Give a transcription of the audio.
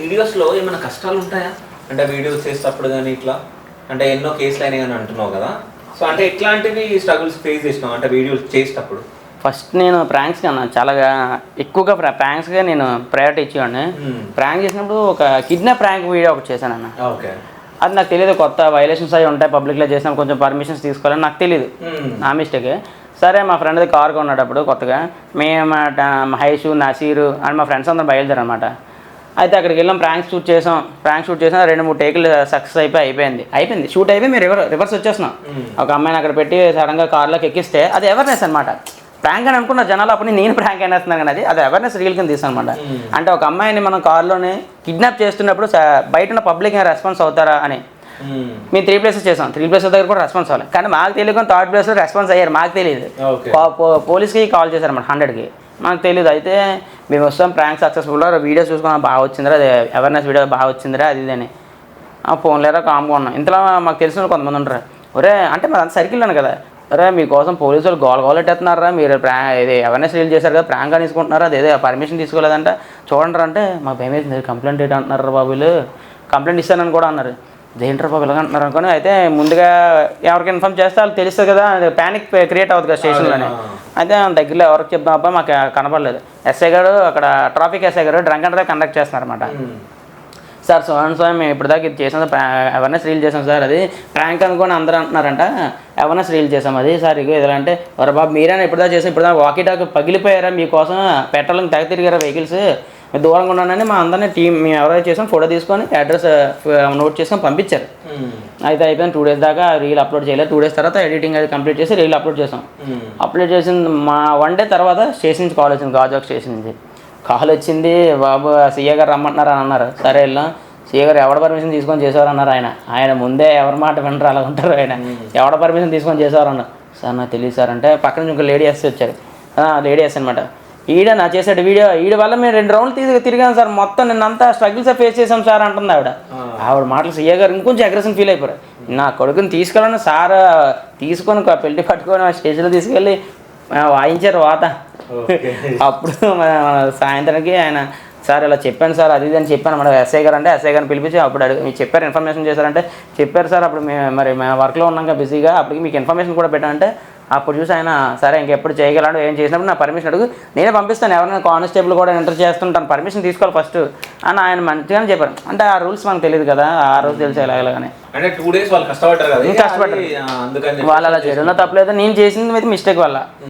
వీడియోస్లో ఏమైనా కష్టాలు ఉంటాయా? అంటే వీడియోస్ చేసేటప్పుడు కానీ ఇట్లా అంటే ఎన్నో కేసులు అయినాయి అని అంటున్నావు కదా, సో అంటే ఎట్లాంటివి స్ట్రగుల్స్ ఫేస్ చేసినావు అంటే వీడియోస్ చేసేటప్పుడు? ఫస్ట్ నేను ప్రాంక్స్ కన్నా చాలా ఎక్కువగా ప్రాంక్స్గా నేను ప్రయారిటీ ఇచ్చేవాడిని. ప్రాంక్ చేసినప్పుడు ఒక కిడ్నాప్ ప్రాంక్ వీడియో ఒకటి చేశాను అన్న. ఓకే. అది నాకు తెలియదు, కొత్త వైలేషన్స్ అవి ఉంటాయి పబ్లిక్లో చేసినప్పుడు కొంచెం పర్మిషన్స్ తీసుకోవాలని నాకు తెలియదు, నా మిస్టేకే. సరే మా ఫ్రెండ్ది కార్ కొన్నాడప్పుడు కొత్తగా, మేము హైషు నసీరు అండ్ మా ఫ్రెండ్స్ అందరం బయలుదేరారు అనమాట. అయితే అక్కడికి వెళ్ళాం, ప్రాంక్ షూట్ చేసాం 2-3 టేకులు సక్సెస్ అయిపోయింది షూట్ అయిపోయి మేము రివర్స్ వచ్చేస్తున్నాం. ఒక అమ్మాయిని అక్కడ పెట్టి సడన్గా కార్లోకి ఎక్కిస్తే అది అవేర్నెస్ అనమాట. ప్రాంక్ అని అనుకున్న జనాలు అప్పుడు నేను ప్రాంక్ అయినేస్తున్నాను కానీ అది అవేర్నెస్ రీల్ కింద తీసాను అనమాట. అంటే ఒక అమ్మాయిని మనం కార్లోనే కిడ్నాప్ చేస్తున్నప్పుడు బయట ఉన్న పబ్లిక్ రెస్పాన్స్ అవుతారా అని మేము 3 ప్లేసెస్ చేసాం. 3 ప్లేసెస్ దగ్గర కూడా రెస్పాన్స్ అవ్వాలి, కానీ మాకు తెలియదు 3rd ప్లేస్లో రెస్పాన్స్ అయ్యారు. మాకు తెలియదు, పోలీస్కి కాల్ చేశారు అన్నమాట 100కి, మాకు తెలియదు. అయితే మేము వస్తాం ప్రాంక్ సక్సెస్ఫుల్గా వీడియోస్ చూసుకున్నాం, బాగా వచ్చిందిరా అది అవేర్నెస్ వీడియో బాగా వచ్చిందిరా అది ఇది అని ఫోన్ లేరా కామ్గా ఉన్నాం. ఇంతలో మాకు తెలిసిన కొంతమంది ఉంటారు, ఒరే అంటే మాది సర్కిల్లోనే కదా, అరే మీకోసం పోలీసు వాళ్ళు గోలగోలెట్టేస్తున్నారా, మీరు ఇది అవేర్నెస్ రీల్ చేశారు కదా ప్రాంక్ అని తీసుకుంటున్నారా, అదేదో పర్మిషన్ తీసుకోలేదంట చూడండి అంటే మాకు భయం వేసింది. కంప్లైంట్ ఏంటి అంటున్నారు బాబు, వీళ్ళు కంప్లైంట్ ఇస్తానని కూడా అన్నారు. దేంటర్ బాబు ఇలాగ అంటున్నారు అనుకోని అయితే ముందుగా ఎవరికి ఇన్ఫామ్ చేస్తే వాళ్ళు తెలుస్తుంది కదా, ప్యానిక్ క్రియేట్ అవుతుంది కదా స్టేషన్లోనే. అయితే దగ్గరలో ఎవరికి చెప్తాం అబ్బా మాకు కనపడలేదు. ఎస్ఐ గారు అక్కడ ట్రాఫిక్ ఎస్ఐ గారు డ్రంక్ అండ్ డ్రైవ్ కండక్ట్ చేస్తున్నారన్నమాట. సార్ సో మేము ఇప్పటిదాకా ఇది చేసాం అవేర్నెస్ రీల్ చేసాం సార్, అది ప్రాంక్ అనుకోని అందరూ అంటున్నారంట, అవేర్నెస్ రీల్ చేసాం అది సార్. ఇక ఏదో అంటే వర బాబు మీరైనా ఇప్పటిదా చేసాం, ఇప్పుడుదా వాకీ టాక్ పగిలిపోయారా మీకోసం పెట్రోలింగ్ తెగ తిరిగారా వెహికల్స్, మీరు దూరంగా ఉన్నానని మా అందరినీ టీం మేము ఎవరైతే చేసాం ఫోటో తీసుకొని అడ్రస్ నోట్ చేసుకొని పంపించారు. అయితే అయిపోయింది 2 days దాకా రీల్ అప్లోడ్ చేయలేదు. 2 days తర్వాత ఎడిటింగ్ అది కంప్లీట్ చేసి రీల్ అప్లోడ్ చేసాం. అప్లోడ్ చేసిన మా 1 day తర్వాత స్టేషన్ నుంచి కాల్ వచ్చింది, గాజువాక స్టేషన్ నుంచి కాల్ వచ్చింది, బాబు సీఏ గారు రమ్మంటున్నారు అని అన్నారు. సరే వెళ్ళాం. సీఏ గారు ఎవడ పర్మిషన్ తీసుకొని చేసేవారు అన్నారు. ఆయన ముందే ఎవరి మాట వినరు అలా ఉంటారు, ఆయన ఎవడ పర్మిషన్ తీసుకొని చేసేవారు అన్నారు. సార్ నాకు తెలియదు సార్ అంటే పక్కన నుంచి ఇంకో లేడీ ఎస్ వచ్చారు, లేడీ ఎస్ అనమాట. ఈడ నా చేసాడు వీడియో, ఈడ వల్ల మేము 2 రౌండ్లు తిరిగాం సార్, మొత్తం నిన్నంతా స్ట్రగుల్స్ ఫేస్ చేసాం సార్ అంటుంది ఆవిడ మాటలు. సీఏ గారు ఇంకొంచెం అగ్రెషన్ ఫీల్ అయిపోయారు. నా కొడుకుని తీసుకెళ్ళండి సార్, తీసుకొని పెళ్లి పట్టుకొని స్టేజ్లో తీసుకెళ్ళి వాయించారు వాత. అప్పుడు సాయంత్రానికి ఆయన సార్ ఇలా చెప్పాను సార్ అది ఇది అని చెప్పాను మన ఎస్ఐ గారు అంటే, ఎస్ఐ గారిని పిలిపించి అప్పుడు మీకు చెప్పారు ఇన్ఫర్మేషన్ చేశారంటే, చెప్పారు సార్ అప్పుడు మేము వర్క్లో ఉన్నాక బిజీగా అప్పటికి మీకు ఇన్ఫర్మేషన్ కూడా పెట్టానంటే, అప్పుడు చూసి ఆయన సరే ఇంకెప్పుడు చేయగలడు ఏం చేసినప్పుడు నా పర్మిషన్ అడుగు నేనే పంపిస్తాను, ఎవరైనా కానిస్టేబుల్ కూడా ఎంటర్ చేస్తుంటాను, పర్మిషన్ తీసుకోవాలి ఫస్ట్ అని ఆయన మంచిగానే చెప్పారు. అంటే ఆ రూల్స్ మనకు తెలియదు కదా, ఆ రోజు తెలిసి ఎలాగలాగానే అంటే 2 days వాళ్ళు కష్టపడ్డారు కదా, కష్టపడ్డారు వాళ్ళు అలా చేయడంలో తప్పలేదు, నేను చేసింది అయితే మిస్టేక్ వల్ల.